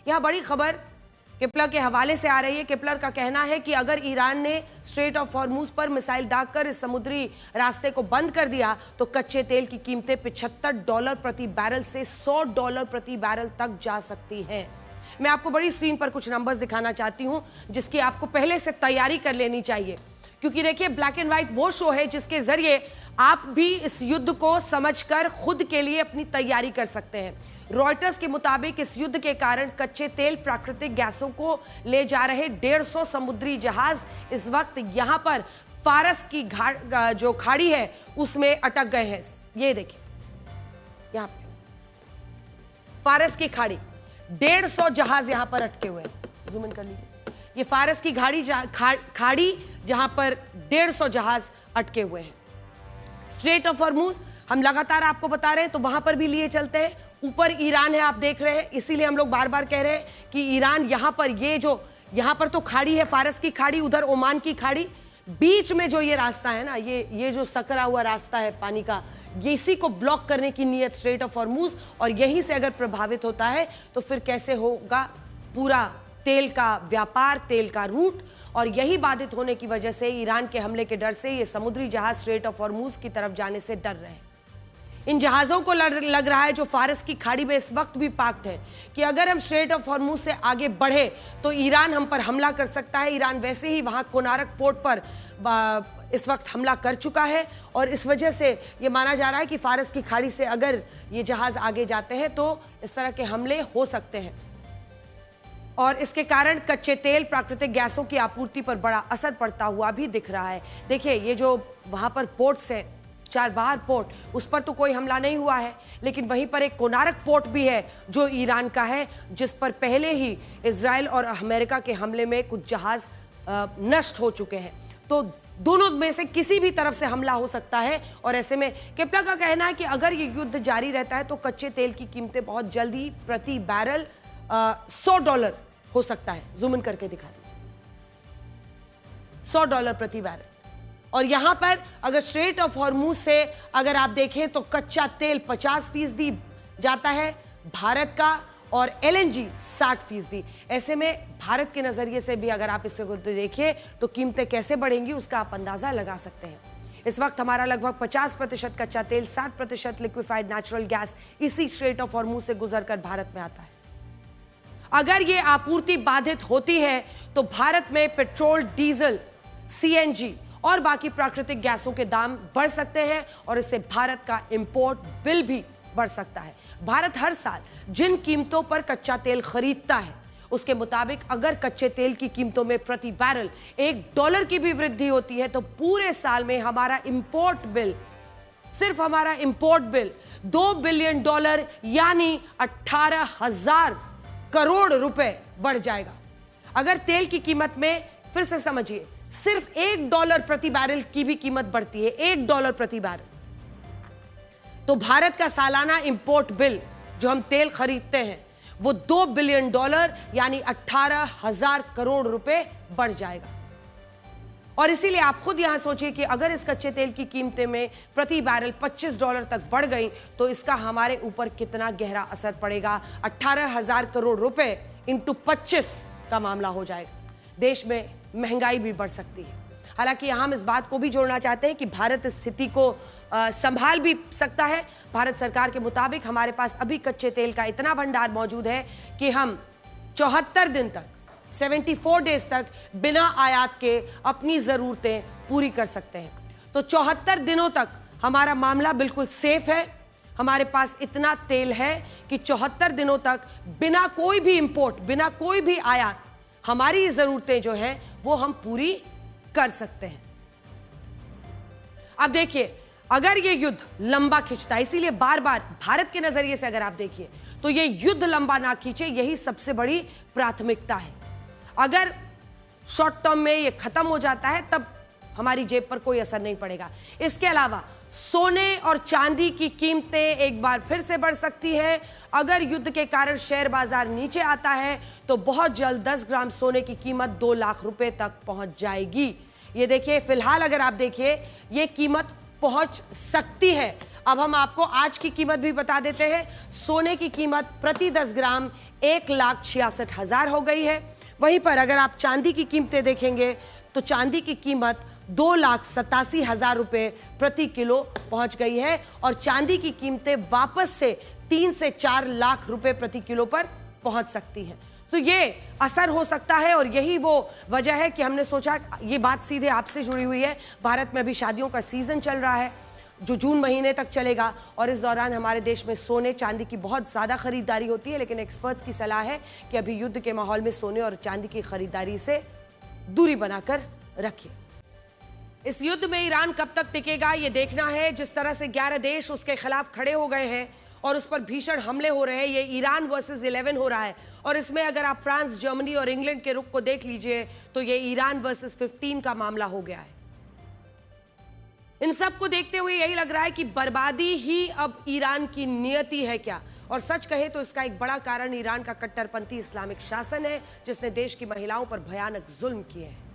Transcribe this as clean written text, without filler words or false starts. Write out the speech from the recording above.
यहां बड़ी खबर किपलर के हवाले से आ रही है। किपलर का कहना है कि अगर ईरान ने स्ट्रेट ऑफ हॉर्मुज पर मिसाइल दागकर इस समुद्री रास्ते को बंद कर दिया तो कच्चे तेल की कीमतें $75 प्रति बैरल से $100 प्रति बैरल तक जा सकती हैं। मैं आपको बड़ी स्क्रीन पर कुछ नंबर्स दिखाना चाहती हूं जिसकी आपको पहले से तैयारी कर लेनी चाहिए, क्योंकि देखिए ब्लैक एंड व्हाइट वो शो है जिसके जरिए आप भी इस युद्ध को समझकर खुद के लिए अपनी तैयारी कर सकते हैं। रॉयटर्स के मुताबिक इस युद्ध के कारण कच्चे तेल, प्राकृतिक गैसों को ले जा रहे 150 समुद्री जहाज इस वक्त यहां पर फारस की जो खाड़ी है उसमें अटक गए हैं। ये देखिए यहां पे फारस की खाड़ी, 150 जहाज यहां पर अटके हुए हैं। जूम इन कर लीजिए, ये फारस की खाड़ी जहां पर 150 जहाज अटके हुए हैं। स्ट्रेट ऑफ हॉर्मुज हम लगातार आपको बता रहे हैं, तो वहां पर भी लिए चलते हैं। ऊपर ईरान है, आप देख रहे हैं, इसीलिए हम लोग बार बार कह रहे हैं कि ईरान यहां पर, ये जो यहां पर तो खाड़ी है फारस की खाड़ी, उधर ओमान की खाड़ी, बीच में जो ये रास्ता है ना, ये जो सकरा हुआ रास्ता है पानी का, ये इसी को ब्लॉक करने की नीयत स्ट्रेट ऑफ हॉर्मुज, और यहीं से अगर प्रभावित होता है तो फिर कैसे होगा पूरा तेल का व्यापार, तेल का रूट। और यही बाधित होने की वजह से ईरान के हमले के डर से ये समुद्री जहाज स्ट्रेट ऑफ हॉर्मुज की तरफ जाने से डर रहे हैं। इन जहाजों को लग रहा है, जो फारस की खाड़ी में इस वक्त भी पार्क्ड है, कि अगर हम स्ट्रेट ऑफ हॉर्मुज से आगे बढ़े तो ईरान हम पर हमला कर सकता है। ईरान वैसे ही वहां कोनारक पोर्ट पर इस वक्त हमला कर चुका है, और इस वजह से ये माना जा रहा है कि फारस की खाड़ी से अगर ये जहाज आगे जाते हैं तो इस तरह के हमले हो सकते हैं, और इसके कारण कच्चे तेल, प्राकृतिक गैसों की आपूर्ति पर बड़ा असर पड़ता हुआ भी दिख रहा है। देखिए ये जो वहां पर पोर्ट्स हैं, चाबहार पोर्ट, उस पर तो कोई हमला नहीं हुआ है, लेकिन वहीं पर एक कोनारक पोर्ट भी है जो ईरान का है, जिस पर पहले ही इजराइल और अमेरिका के हमले में कुछ जहाज नष्ट हो चुके हैं। तो दोनों में से किसी भी तरफ से हमला हो सकता है, और ऐसे में किपलर का कहना है कि अगर ये युद्ध जारी रहता है तो कच्चे तेल की कीमतें बहुत जल्द ही प्रति बैरल $100 हो सकता है। जूम इन करके दिखा दीजिए, $100 प्रति बैरल। और यहां पर अगर स्ट्रेट ऑफ हॉर्मुज से अगर आप देखें तो कच्चा तेल 50% जाता है भारत का, और LNG 60%। ऐसे में भारत के नजरिए से भी अगर आप इसको देखिए तो कीमतें कैसे बढ़ेंगी उसका आप अंदाजा लगा सकते हैं। इस वक्त हमारा लगभग 50% कच्चा तेल, 60% लिक्विफाइड नेचुरल गैस इसी स्ट्रेट ऑफ हॉर्मुज से गुजरकर भारत में आता है। अगर ये आपूर्ति बाधित होती है तो भारत में पेट्रोल, डीजल, CNG और बाकी प्राकृतिक गैसों के दाम बढ़ सकते हैं, और इससे भारत का इंपोर्ट बिल भी बढ़ सकता है। भारत हर साल जिन कीमतों पर कच्चा तेल खरीदता है उसके मुताबिक अगर कच्चे तेल की कीमतों में प्रति बैरल $1 की भी वृद्धि होती है तो पूरे साल में हमारा इंपोर्ट बिल, सिर्फ हमारा इंपोर्ट बिल $2 बिलियन यानी 18,000 करोड़ रुपए बढ़ जाएगा। अगर तेल की कीमत में, फिर से समझिए, सिर्फ $1 प्रति बैरल की भी कीमत बढ़ती है, $1 प्रति बैरल, तो भारत का सालाना इंपोर्ट बिल जो हम तेल खरीदते हैं वो $2 बिलियन यानी 18,000 करोड़ रुपए बढ़ जाएगा। और इसीलिए आप खुद यहां सोचिए कि अगर इस कच्चे तेल की कीमतें में प्रति बैरल $25 तक बढ़ गई तो इसका हमारे ऊपर कितना गहरा असर पड़ेगा। 18,000 करोड़ रुपए इंटू 25 का मामला हो जाएगा। देश में महंगाई भी बढ़ सकती है। हालांकि हम इस बात को भी जोड़ना चाहते हैं कि भारत इस स्थिति को संभाल भी सकता है। भारत सरकार के मुताबिक हमारे पास अभी कच्चे तेल का इतना भंडार मौजूद है कि हम 74 दिन तक, 74 डेज तक बिना आयात के अपनी ज़रूरतें पूरी कर सकते हैं। तो 74 दिनों तक हमारा मामला बिल्कुल सेफ है। हमारे पास इतना तेल है कि 74 दिनों तक बिना कोई भी इंपोर्ट, बिना कोई भी आयात, हमारी ज़रूरतें जो हैं वो हम पूरी कर सकते हैं। अब देखिए, अगर ये युद्ध लंबा खिंचता है, इसीलिए बार बार भारत के नजरिए से अगर आप देखिए तो ये युद्ध लंबा ना खींचे, यही सबसे बड़ी प्राथमिकता है। अगर शॉर्ट टर्म में ये खत्म हो जाता है तब हमारी जेब पर कोई असर नहीं पड़ेगा। इसके अलावा सोने और चांदी की कीमतें एक बार फिर से बढ़ सकती है। अगर युद्ध के कारण शेयर बाजार नीचे आता है तो बहुत जल्द 10 ग्राम सोने की कीमत 2 लाख रुपए तक पहुंच जाएगी। ये देखिए, फिलहाल अगर आप देखिए ये कीमत पहुंच सकती है। अब हम आपको आज की कीमत भी बता देते हैं। सोने की कीमत प्रति 10 ग्राम 1,66,000 हो गई है। वहीं पर अगर आप चांदी की कीमतें देखेंगे तो चांदी की कीमत 2,87,000 रुपए प्रति किलो पहुंच गई है और चांदी की कीमतें वापस से 3 से 4 लाख रुपए प्रति किलो पर पहुंच सकती हैं। तो ये असर हो सकता है और यही वो वजह है कि हमने सोचा ये बात सीधे आपसे जुड़ी हुई है। भारत में अभी शादियों का सीजन चल रहा है जो जून महीने तक चलेगा और इस दौरान हमारे देश में सोने चांदी की बहुत ज़्यादा खरीदारी होती है, लेकिन एक्सपर्ट्स की सलाह है कि अभी युद्ध के माहौल में सोने और चांदी की खरीदारी से दूरी बनाकर रखिए। इस युद्ध में ईरान कब तक टिकेगा ये देखना है। जिस तरह से 11 देश उसके खिलाफ खड़े हो गए हैं और उस पर भीषण हमले हो रहे हैं, ये ईरान वर्सेस 11 हो रहा है और इसमें अगर आप फ्रांस, जर्मनी और इंग्लैंड के रुख को देख लीजिए तो ये ईरान वर्सेस 15 का मामला हो गया है। इन सब को देखते हुए यही लग रहा है कि बर्बादी ही अब ईरान की नियति है क्या, और सच कहे तो इसका एक बड़ा कारण ईरान का कट्टरपंथी इस्लामिक शासन है जिसने देश की महिलाओं पर भयानक जुल्म किए हैं।